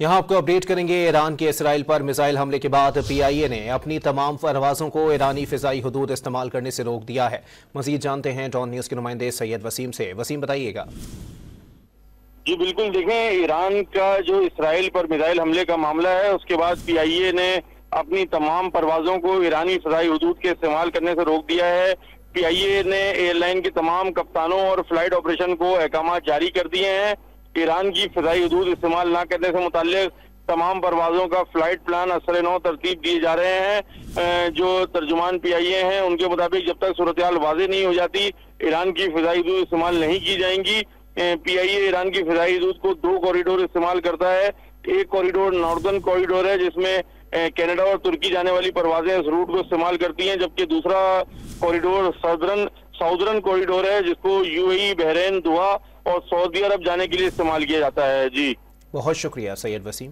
यहाँ आपको अपडेट करेंगे। ईरान के इसराइल पर मिसाइल हमले के बाद PIA ने अपनी तमाम परवाजों को ईरानी फज़ाई हुदूद इस्तेमाल करने से रोक दिया है। मजीद जानते हैं डॉन न्यूज़ के नुमाइंदे सैयद वसीम से। वसीम, बताइएगा। जी बिल्कुल, देखें, ईरान का जो इसराइल पर मिसाइल हमले का मामला है, उसके बाद PIA ने अपनी तमाम परवाजों को ईरानी फज़ाई हुदूद के इस्तेमाल करने से रोक दिया है। PIA ने एयरलाइन के तमाम कप्तानों और फ्लाइट ऑपरेशन को अहकाम जारी कर दिए हैं। ईरान की फज़ाई हुदूद इस्तेमाल न करने से मुताल्लिक तमाम परवाजों का फ्लाइट प्लान असर नौ तरतीब दिए जा रहे हैं। जो तर्जुमान PIA हैं उनके मुताबिक जब तक सूरत हाल वाज़ेह नहीं हो जाती, ईरान की फज़ाई हुदूद इस्तेमाल नहीं की जाएंगी। PIA ईरान की फज़ाई हुदूद को 2 कॉरिडोर इस्तेमाल करता है। एक कॉरिडोर नॉर्दर्न कॉरिडोर है, जिसमें कनाडा और तुर्की जाने वाली परवाजें इस रूट को इस्तेमाल करती हैं, जबकि दूसरा कॉरिडोर साउदर्न कॉरिडोर है, जिसको UAE, बहरीन, दुआ और सऊदी अरब जाने के लिए इस्तेमाल किया जाता है। जी बहुत शुक्रिया सैयद वसीम।